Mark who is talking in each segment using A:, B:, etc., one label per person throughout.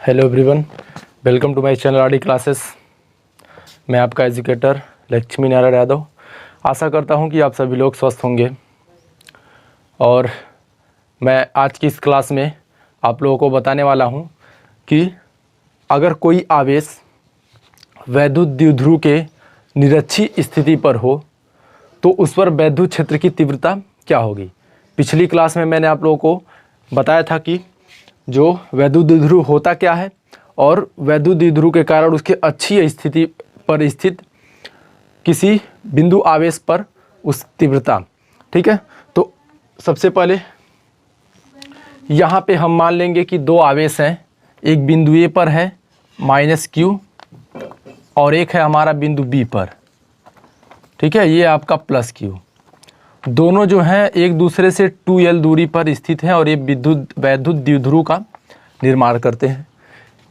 A: Hello everyone, welcome to my channel RD classes. मैं आपका educator Lakshmi Narayan Yadav. आशा करता हूं कि आप सभी लोग स्वस्थ होंगे। और मैं आज की इस क्लास में आप लोगों को बताने वाला हूं कि अगर कोई आवेश वैद्युत द्विध्रुव के निरक्षीय स्थिति पर हो तो उस पर वैद्युत क्षेत्र की तीव्रता क्या होगी। पिछली क्लास में मैंने आप लोगों को बताया था कि जो वैद्युत द्विध्रुव होता क्या है और वैद्युत द्विध्रुव के कारण उसके अक्षीय स्थिति पर स्थित किसी बिंदु आवेश पर उस तीव्रता। ठीक है, तो सबसे पहले यहाँ पे हम मान लेंगे कि दो आवेश हैं। एक बिंदु ए पर है -q और एक है हमारा बिंदु बी पर। ठीक है, ये आपका +q। दोनों जो हैं एक दूसरे से 2l दूरी पर स्थित हैं और ये वैद्युत द्विध्रुव का निर्माण करते हैं।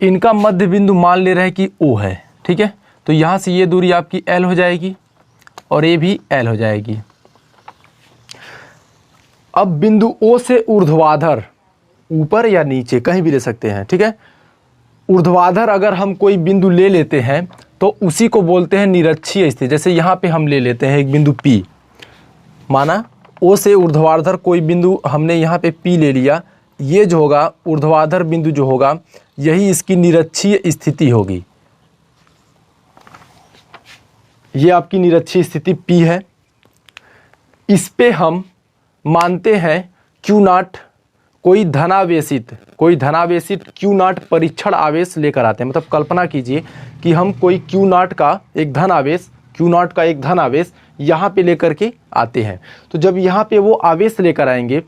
A: इनका मध्य बिंदु मान ले रहे हैं कि O है। ठीक है, तो यहाँ से ये दूरी आपकी l हो जाएगी और ये भी l हो जाएगी। अब बिंदु O से ऊर्ध्वाधर, ऊपर या नीचे कहीं भी ले सकते हैं। ठीक है, ऊर्ध्वाधर अगर हम कोई बिंदु ले लेते हैं तो उसी को बोलते हैं निरक्षीय स्थिति। जैसे यहाँ पे हम ले लेते हैं एक बिंदु P, माना O से ऊर्ध्वाधर कोई बिंदु हमने यहाँ पे P ले लिया। ये जो होगा ऊर्ध्वाधर बिंदु जो होगा यही इसकी निरक्षीय स्थिति होगी। ये आपकी निरक्षीय स्थिति P है। इस पे हम मानते हैं Q0, कोई धनावेशित Q0 परीक्षण आवेश लेकर आते हैं। मतलब कल्पना कीजिए कि हम कोई Q0 का एक धन आवेश यहाँ पे लेकर के आते हैं। तो जब यहाँ पे वो आवेश लेकर आएंगे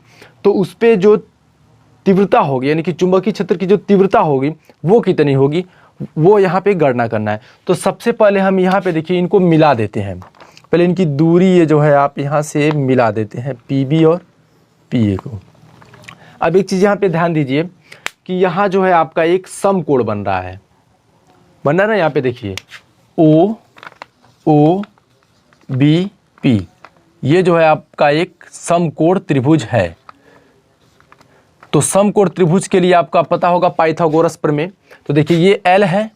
A: तो उस पे जो तीव्रता होगी, यानी कि चुंबकीय क्षेत्र की जो तीव्रता होगी वो कितनी होगी, वो यहाँ पे गणना करना है। तो सबसे पहले हम यहाँ पे देखिए इनको मिला देते हैं। पहले इनकी दूरी ये जो है आप यहाँ से मिला देते हैं PB और PA को। अब एक चीज़ यहाँ पे ध्यान दीजिए कि यहाँ जो है आपका एक समकोण बन रहा है ना। यहाँ पे देखिए OB, ये जो है आपका एक समकोण त्रिभुज है। तो समकोण त्रिभुज के लिए आपका पता होगा पाइथागोरस प्रमेय। तो देखिए ये L है।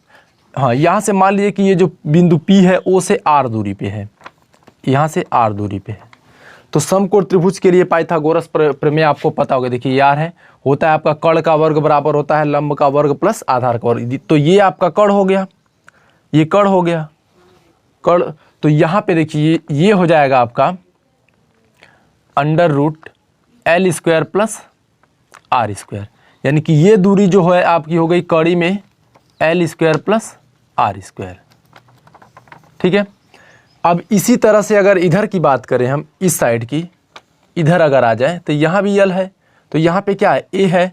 A: हाँ, यहाँ से मान लीजिए कि ये जो बिंदु P है O से R दूरी पे है, यहाँ से R दूरी पे है। तो समकोण त्रिभुज के लिए पाइथागोरस प्रमेय आपको पता होगा। देखिए यार है, होता है आपका कर्ण का वर्ग बराबर होता है लंब का वर्ग प्लस आधार का वर्ग। तो ये आपका कर्ण हो गया, ये कर्ण हो गया कर्ण। तो यहाँ पे देखिए ये हो जाएगा आपका √L² प्लस R², यानी कि ये दूरी जो है आपकी हो गई कड़ी में L² प्लस R²। ठीक है, अब इसी तरह से अगर इधर की बात करें हम, इस साइड की इधर अगर आ जाए तो यहाँ भी L है। तो यहाँ पे क्या है, A है।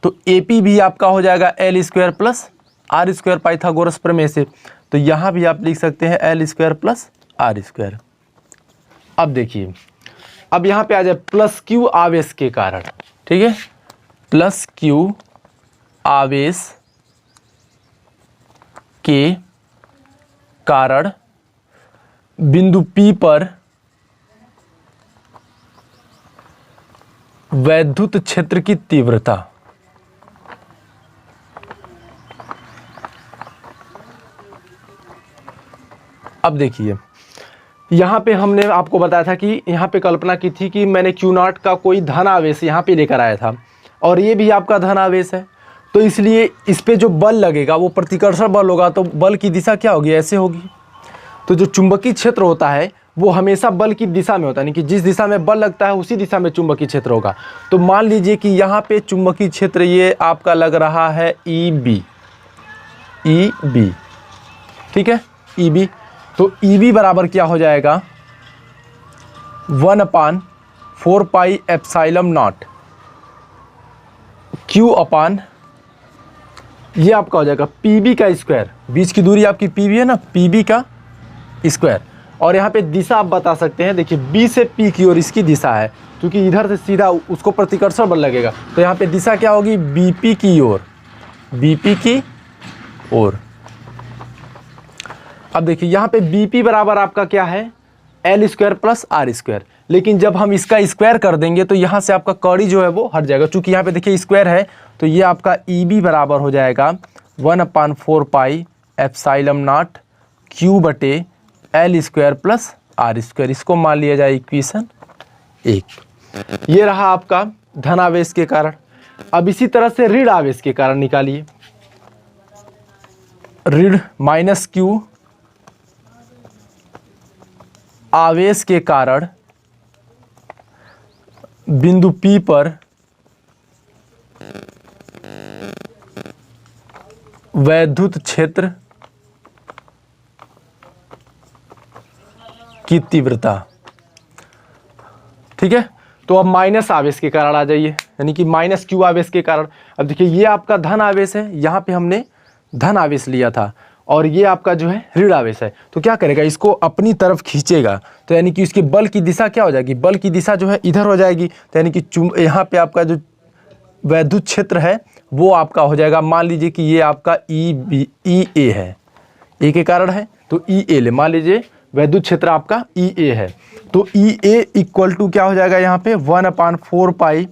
A: तो AP भी आपका हो जाएगा L² प्लस R² पाइथागोरस प्रमेय से। तो यहाँ भी आप लिख सकते हैं L² प्लस R²। अब देखिए, अब यहाँ पे आ जाए +q आवेश के कारण। ठीक है, +q आवेश के कारण बिंदु P पर वैद्युत क्षेत्र की तीव्रता। अब देखिए यहाँ पे हमने आपको बताया था कि यहाँ पे कल्पना की थी कि मैंने Q0 का कोई धन आवेश यहाँ पे लेकर आया था और ये भी आपका धन आवेश है। तो इसलिए इस पे जो बल लगेगा वो प्रतिकर्षण बल होगा। तो बल की दिशा क्या होगी, ऐसे होगी। तो जो चुंबकीय क्षेत्र होता है वो हमेशा बल की दिशा में होता है, यानी कि जिस दिशा में बल लगता है उसी दिशा में चुंबकीय क्षेत्र होगा। तो मान लीजिए कि यहाँ पे चुंबकीय क्षेत्र ये आपका लग रहा है EB। ठीक है, EB। तो EB बराबर क्या हो जाएगा, 1/4πε0 Q अपान ये आपका हो जाएगा PB का स्क्वायर। बीच की दूरी आपकी PB है ना, PB का स्क्वायर। और यहाँ पे दिशा आप बता सकते हैं। देखिए B से P की ओर इसकी दिशा है, क्योंकि इधर से सीधा उसको प्रतिकर्षण बल लगेगा। तो यहाँ पे दिशा क्या होगी, BP की ओर। अब देखिए यहाँ पे BP बराबर आपका क्या है, L² प्लस R²। लेकिन जब हम इसका स्क्वायर कर देंगे तो यहाँ से आपका कड़ी जो है वो हट जाएगा। चूंकि यहाँ पे देखिए स्क्वायर है तो ये आपका EB बराबर हो जाएगा 1/4 पाई एप्सिलॉन नॉट Q बटे L square plus R square. इसको मान लिया जाए इक्वेशन 1। ये रहा आपका धन आवेश के कारण। अब इसी तरह से ऋण आवेश के कारण निकालिए। ऋण -Q आवेश के कारण बिंदु P पर वैद्युत क्षेत्र की तीव्रता। ठीक है, तो अब माइनस आवेश के कारण आ जाइए, यानी कि -Q आवेश के कारण। अब देखिए ये आपका धन आवेश है, यहाँ पे हमने धन आवेश लिया था, और ये आपका जो है ऋण आवेश है। तो क्या करेगा, इसको अपनी तरफ खींचेगा, तो यानी कि इसके बल की दिशा क्या हो जाएगी, बल की दिशा जो है इधर हो जाएगी। तो यानी कि यहाँ पे आपका जो वैद्युत क्षेत्र है वो आपका हो जाएगा, मान लीजिए कि ये आपका EA है, ए के कारण है तो EA ले, मान लीजिए वैद्युत क्षेत्र आपका EA है, तो EA इक्वल टू क्या हो जाएगा यहाँ पे 1/4 पाई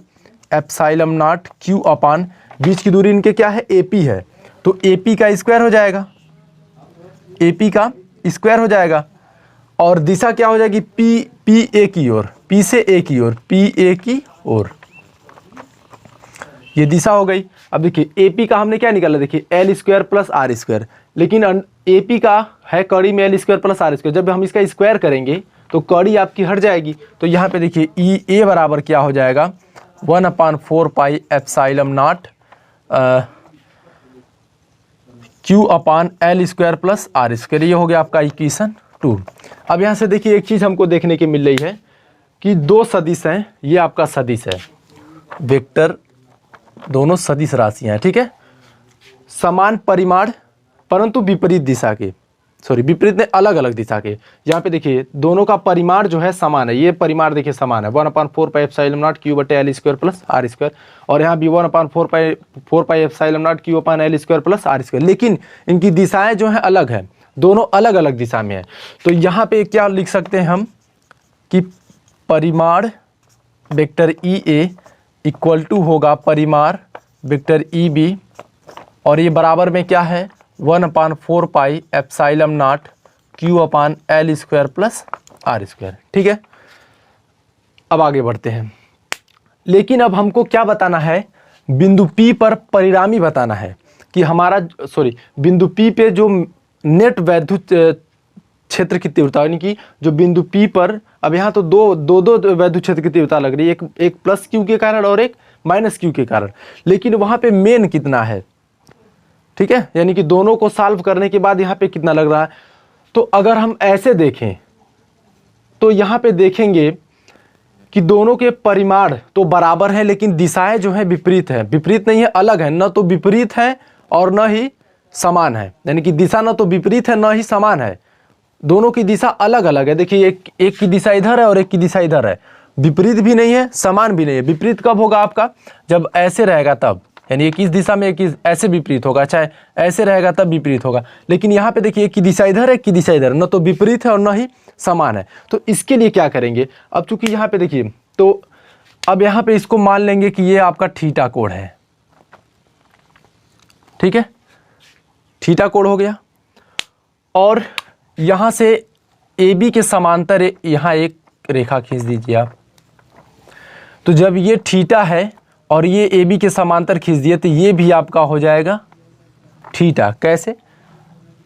A: एप्सिलॉन नॉट Q अपान, बीच की दूरी इनके क्या है AP है, तो AP का स्क्वायर हो जाएगा, AP का स्क्वायर हो जाएगा, और दिशा क्या हो जाएगी PA की ओर, P से A की ओर, PA की ओर, ये दिशा हो गई। अब देखिए AP का हमने क्या निकाला, देखिए L square plus R square, लेकिन AP का है कड़ी में L square plus R square, जब हम इसका स्क्वायर करेंगे तो कड़ी आपकी हट जाएगी। तो यहाँ पे देखिए EA बराबर क्या हो जाएगा 1/4 pi epsilon not Q upon L square plus R square. ये हो गया आपका इक्वेशन 2। अब यहाँ से देखिए एक चीज़ हमको देखने की मिल रही है कि दो सदिश हैं, ये आपका सदिश है, वेक्टर दोनों सदिश राशियाँ हैं, ठीक है, समान परिमाण परंतु विपरीत दिशा के, विपरीत में अलग अलग दिशा के। यहाँ पे देखिए दोनों का परिमाण जो है समान है, ये परिमाण देखिए समान है 1/4 पाई एप्सिलॉन नॉट Q बटे L square plus R square, और यहाँ भी 1/4 pi epsilon not Q upon L square plus R square, लेकिन इनकी दिशाएं जो है अलग है, दोनों अलग अलग दिशा में है। तो यहाँ पे क्या लिख सकते हैं हम कि परिमाण वेक्टर EA इक्वल टू होगा परिमाण वेक्टर EB, और ये बराबर में क्या है 1/4 pi epsilon not Q upon L square plus R square. ठीक है, अब आगे बढ़ते हैं, लेकिन अब हमको क्या बताना है, बिंदु P पर परिणामी बताना है कि हमारा बिंदु P पे जो नेट वैद्युत क्षेत्र की तीव्रता, यानी कि जो बिंदु P पर, अब यहाँ तो दो वैद्युत क्षेत्र की तीव्रता लग रही है, एक प्लस Q के कारण और एक माइनस Q के कारण, लेकिन वहाँ पे मेन कितना है, ठीक है, यानी कि दोनों को सॉल्व करने के बाद यहाँ पे कितना लग रहा है। तो अगर हम ऐसे देखें तो यहाँ पे देखेंगे कि दोनों के परिमाण तो बराबर है, लेकिन दिशाएं जो है विपरीत है, विपरीत नहीं है, अलग है, न तो विपरीत है और न ही समान है, यानी कि दिशा न तो विपरीत है न ही समान है, दोनों की दिशा अलग अलग है। देखिए एक की दिशा इधर है और एक की दिशा इधर है, विपरीत भी नहीं है समान भी नहीं है। विपरीत कब होगा आपका, जब ऐसे रहेगा तब, यानी एक इस दिशा में एक ऐसे विपरीत होगा, चाहे ऐसे रहेगा तब विपरीत होगा, लेकिन यहाँ पे देखिए एक की दिशा इधर है, एक की दिशा इधर, न तो विपरीत है और न ही समान है। तो इसके लिए क्या करेंगे, अब चूंकि यहाँ पे देखिए, तो अब यहाँ पे इसको मान लेंगे कि ये आपका थीटा कोण है, ठीक है, थीटा कोण हो गया, और यहाँ से AB के समांतर यहाँ एक रेखा खींच दीजिए आप। तो जब ये थीटा है और ये AB के समांतर खींच दिए तो ये भी आपका हो जाएगा थीटा। कैसे,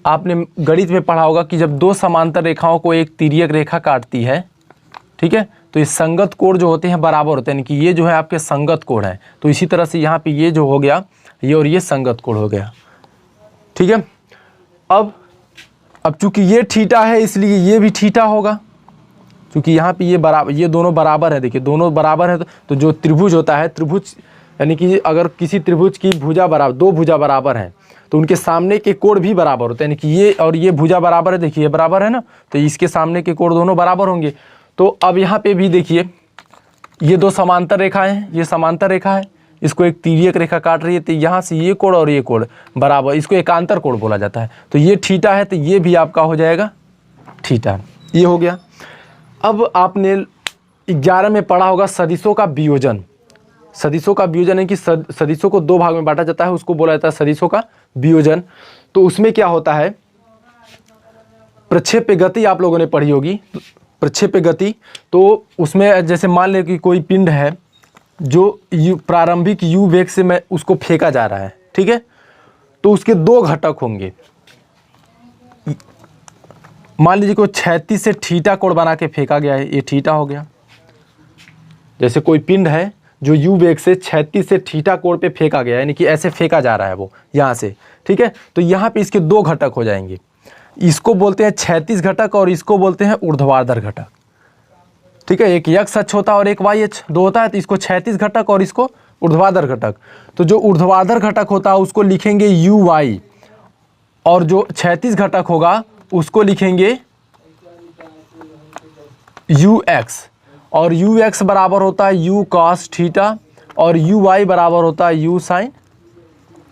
A: आपने गणित में पढ़ा होगा कि जब दो समांतर रेखाओं को एक तिर्यक रेखा काटती है, ठीक है, तो ये संगत कोण जो होते हैं बराबर होते हैं, यानी कि ये जो है आपके संगत कोण है। तो इसी तरह से यहाँ पे ये जो हो गया, ये और ये संगत कोण हो गया, ठीक है। अब चूंकि ये थीटा है इसलिए ये भी थीटा होगा, क्योंकि यहाँ पे ये बराबर, ये दोनों बराबर है, देखिए दोनों बराबर है, तो जो त्रिभुज होता है, त्रिभुज यानी कि अगर किसी त्रिभुज की भुजा बराबर, दो भुजा बराबर हैं तो उनके सामने के कोण भी बराबर होते हैं, यानी कि ये और ये भुजा बराबर है, देखिए ये बराबर है ना, तो इसके सामने के कोण दोनों बराबर होंगे। तो अब यहाँ पे भी देखिए ये दो समांतर रेखाएं हैं, ये समांतर रेखा है, इसको एक तिर्यक रेखा काट रही है, तो यहाँ से ये कोण और ये कोण बराबर, इसको एकांतर कोण बोला जाता है। तो ये थीटा है, तो ये भी आपका हो जाएगा थीटा, ये हो गया। अब आपने 11 में पढ़ा होगा सदिशों का वियोजन। सदिशों का वियोजन है कि सदिशों को दो भाग में बांटा जाता है, उसको बोला जाता है सदिशों का वियोजन। तो उसमें क्या होता है, प्रक्षेप्य गति आप लोगों ने पढ़ी होगी, प्रक्षेप्य गति। तो उसमें जैसे मान लें कि कोई पिंड है जो प्रारंभिक u वेग से मैं उसको फेंका जा रहा है, ठीक है, तो उसके दो घटक होंगे। मान लीजिए कोई क्षैतिज से थीटा कोण बना के फेंका गया है, ये थीटा हो गया। जैसे कोई पिंड है जो u वेग से क्षैतिज से थीटा कोण पे फेंका गया है, यानी कि ऐसे फेंका जा रहा है वो यहाँ से, ठीक है। तो यहाँ पे इसके दो घटक हो जाएंगे, इसको बोलते हैं क्षैतिज घटक और इसको बोलते हैं ऊर्ध्वाधर घटक, ठीक है। एक x अक्ष होता है और एक y अक्ष, दो होता है, तो इसको क्षैतिज घटक और इसको ऊर्ध्वाधर घटक। तो जो ऊर्ध्वाधर घटक होता है उसको लिखेंगे uy और जो क्षैतिज घटक होगा उसको लिखेंगे ux। और ux बराबर होता है u cos थीटा और uy बराबर होता है u sin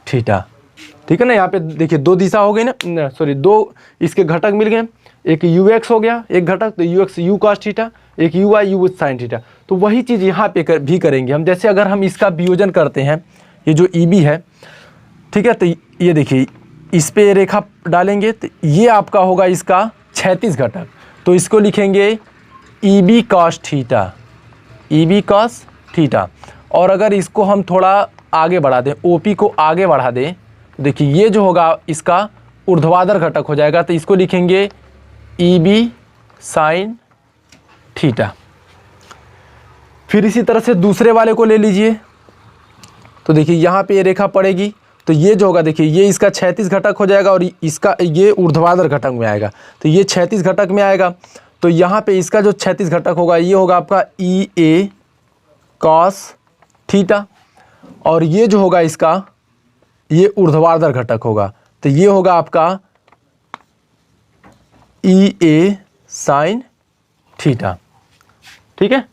A: थीटा, ठीक है ना। यहाँ पे देखिए दो दिशा हो गई ना, सॉरी दो इसके घटक मिल गए, एक ux हो गया एक घटक, तो ux u cos थीटा, एक uy u sin थीटा। तो वही चीज़ यहाँ पे भी करेंगे हम। जैसे अगर हम इसका वियोजन करते हैं, ये जो EB है, ठीक है, तो ये देखिए इस पे रेखा डालेंगे तो ये आपका होगा इसका क्षैतिज घटक, तो इसको लिखेंगे EB cos theta, EB cos theta. और अगर इसको हम थोड़ा आगे बढ़ा दें, OP को आगे बढ़ा दें, देखिए ये जो होगा इसका ऊर्ध्वाधर घटक हो जाएगा, तो इसको लिखेंगे EB sin थीटा। फिर इसी तरह से दूसरे वाले को ले लीजिए, तो देखिए यहाँ पे ये रेखा पड़ेगी, तो ये जो होगा देखिए ये इसका क्षैतिज घटक हो जाएगा और इसका ये ऊर्ध्वाधर घटक में आएगा, तो ये क्षैतिज घटक में आएगा। तो यहाँ पे इसका जो क्षैतिज घटक होगा ये होगा आपका EA cos थीटा और ये जो होगा इसका ये ऊर्ध्वाधर घटक होगा, तो ये होगा आपका EA sin थीटा, ठीक है।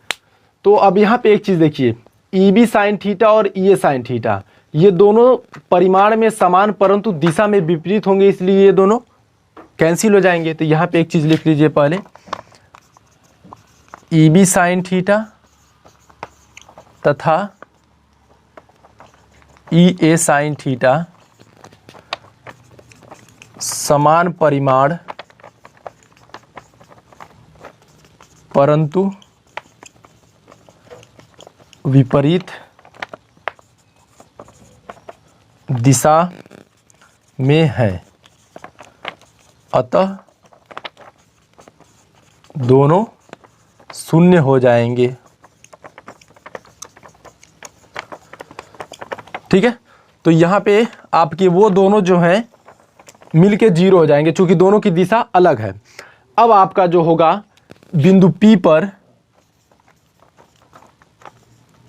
A: तो अब यहाँ पे एक चीज़ देखिए, EB sin थीटा और EA sin थीटा ये दोनों परिमाण में समान परंतु दिशा में विपरीत होंगे, इसलिए ये दोनों कैंसिल हो जाएंगे। तो यहाँ पे एक चीज़ लिख लीजिए पहले, EB sin थीटा तथा EA sin थीटा समान परिमाण परंतु विपरीत दिशा में है, अतः दोनों शून्य हो जाएंगे, ठीक है। तो यहाँ पे आपके वो दोनों जो हैं मिलके जीरो हो जाएंगे, क्योंकि दोनों की दिशा अलग है। अब आपका जो होगा बिंदु P पर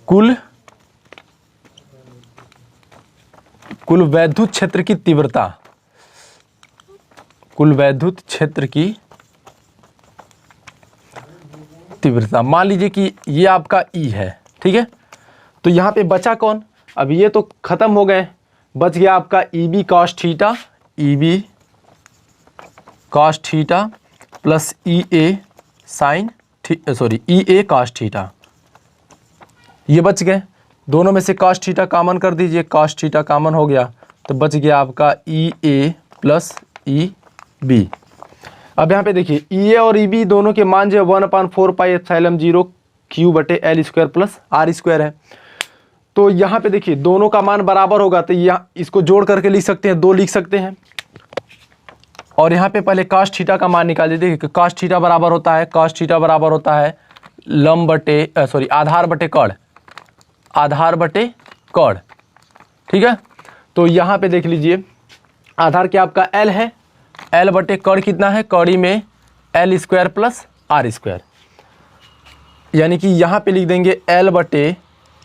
A: कुल वैद्युत क्षेत्र की तीव्रता, कुल वैद्युत क्षेत्र की तीव्रता मान लीजिए कि ये आपका E है, ठीक है। तो यहाँ पे बचा कौन, अब ये तो खत्म हो गए, बच गया आपका EB cos theta, EB cos theta plus EA sin EA cos theta, ये बच गए। दोनों में से cos थीटा कॉमन कर दीजिए, cos थीटा कॉमन हो गया तो बच गया आपका EA प्लस EB। अब यहाँ पे देखिए EA और EB दोनों के मान जो 1/4πε0 Q/L² प्लस R² है। तो यहाँ पे देखिए दोनों का मान बराबर होगा, तो यहाँ इसको जोड़ करके लिख सकते हैं, 2 लिख सकते हैं। और यहाँ पे पहले cos थीटा का मान निकाल दीजिए कि cos थीटा बराबर होता है, cos थीटा बराबर होता है आधार बटे कर्ण, आधार बटे कर्ण, ठीक है। तो यहाँ पे देख लीजिए आधार क्या आपका L है, L बटे कर्ण कितना है, कड़ी में L² प्लस R², यानी कि यहाँ पे लिख देंगे L बटे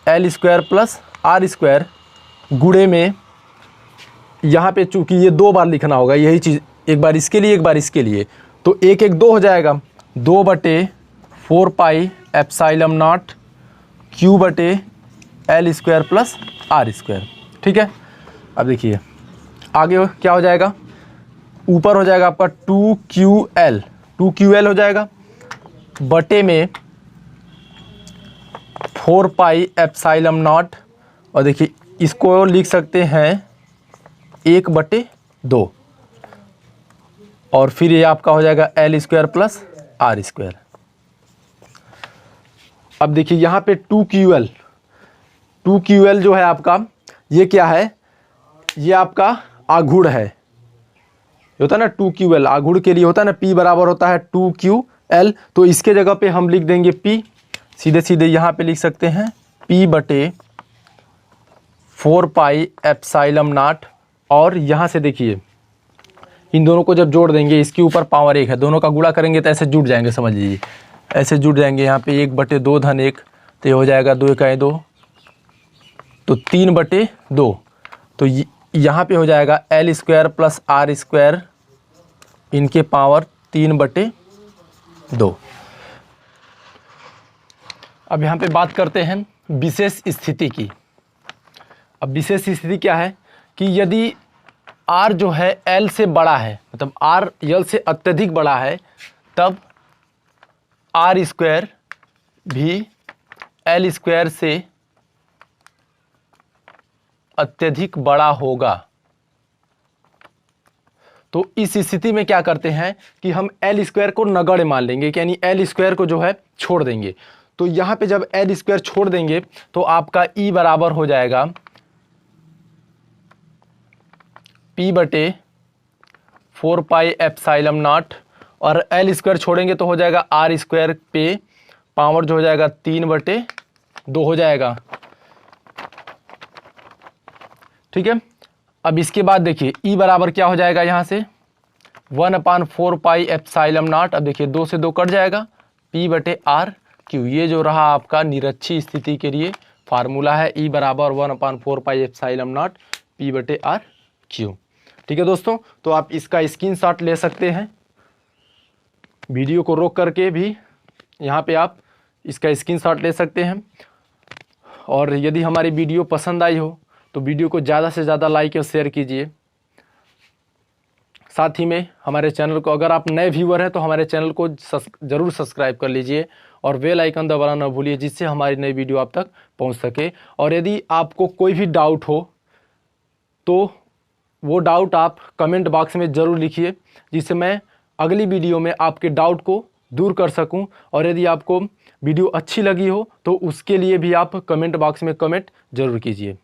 A: L² प्लस R² गुणे में, यहाँ पे चूंकि ये 2 बार लिखना होगा, यही चीज़ एक बार इसके लिए एक बार इसके लिए, तो 1 1 2 हो जाएगा, 2/4πε0 Q/L² प्लस R², ठीक है। अब देखिए आगे क्या हो जाएगा, ऊपर हो जाएगा आपका 2QL हो जाएगा बटे में 4 पाई एप्सिलॉन नॉट, और देखिए इसको लिख सकते हैं 1/2, और फिर ये आपका हो जाएगा L square plus R square. अब देखिए यहाँ पे 2QL जो है आपका, ये क्या है, ये आपका आघूर्ण है, होता है ना 2QL, आघूर्ण के लिए होता है ना, P बराबर होता है 2QL, तो इसके जगह पे हम लिख देंगे P, सीधे सीधे यहाँ पे लिख सकते हैं P/4 पाई एप्सिलॉन नॉट, और यहाँ से देखिए इन दोनों को जब जोड़ देंगे, इसके ऊपर पावर 1 है, दोनों का गुणा करेंगे तो ऐसे जुड़ जाएंगे, समझ लीजिए ऐसे जुड़ जाएंगे, यहाँ पे 1/2 धन 1, तो ये हो जाएगा 2 × 2, तो 3/2, तो यहाँ पे हो जाएगा L square plus R square इनके पावर 3/2। अब यहाँ पे बात करते हैं विशेष स्थिति की। अब विशेष स्थिति क्या है कि यदि R जो है L से बड़ा है, मतलब R L से अत्यधिक बड़ा है, तब R स्क्वायर भी L स्क्वायर से अत्यधिक बड़ा होगा। तो इस स्थिति में क्या करते हैं कि हम L स्क्वायर को नगण्य मान लेंगे, यानी L स्क्वायर को जो है छोड़ देंगे। तो यहाँ पे जब L स्क्वायर छोड़ देंगे तो आपका E बराबर हो जाएगा P/4 पाई एप्सिलॉन नॉट, और L स्क्वायर छोड़ेंगे तो हो जाएगा R स्क्वायर पे पावर जो हो जाएगा 3/2 हो जाएगा। ठीक है, अब इसके बाद देखिए E बराबर क्या हो जाएगा, यहाँ से 1/4 पाई एप्सिलॉन नॉट, अब देखिए 2 से 2 कट जाएगा, P/R/Q, ये जो रहा आपका निरक्षीय स्थिति के लिए फार्मूला है, E बराबर 1/4 पाई एप्सिलॉन नॉट P/R/Q। ठीक है दोस्तों, तो आप इसका स्क्रीनशॉट ले सकते हैं, वीडियो को रोक करके भी यहाँ पे आप इसका स्क्रीनशॉट ले सकते हैं। और यदि हमारी वीडियो पसंद आई हो तो वीडियो को ज़्यादा से ज़्यादा लाइक और शेयर कीजिए। साथ ही में हमारे चैनल को, अगर आप नए व्यूअर हैं तो हमारे चैनल को ज़रूर सब्सक्राइब कर लीजिए और बेल आइकन दबाना न भूलिए, जिससे हमारी नई वीडियो आप तक पहुंच सके। और यदि आपको कोई भी डाउट हो तो वो डाउट आप कमेंट बॉक्स में ज़रूर लिखिए, जिससे मैं अगली वीडियो में आपके डाउट को दूर कर सकूं। और यदि आपको वीडियो अच्छी लगी हो तो उसके लिए भी आप कमेंट बॉक्स में कमेंट ज़रूर कीजिए।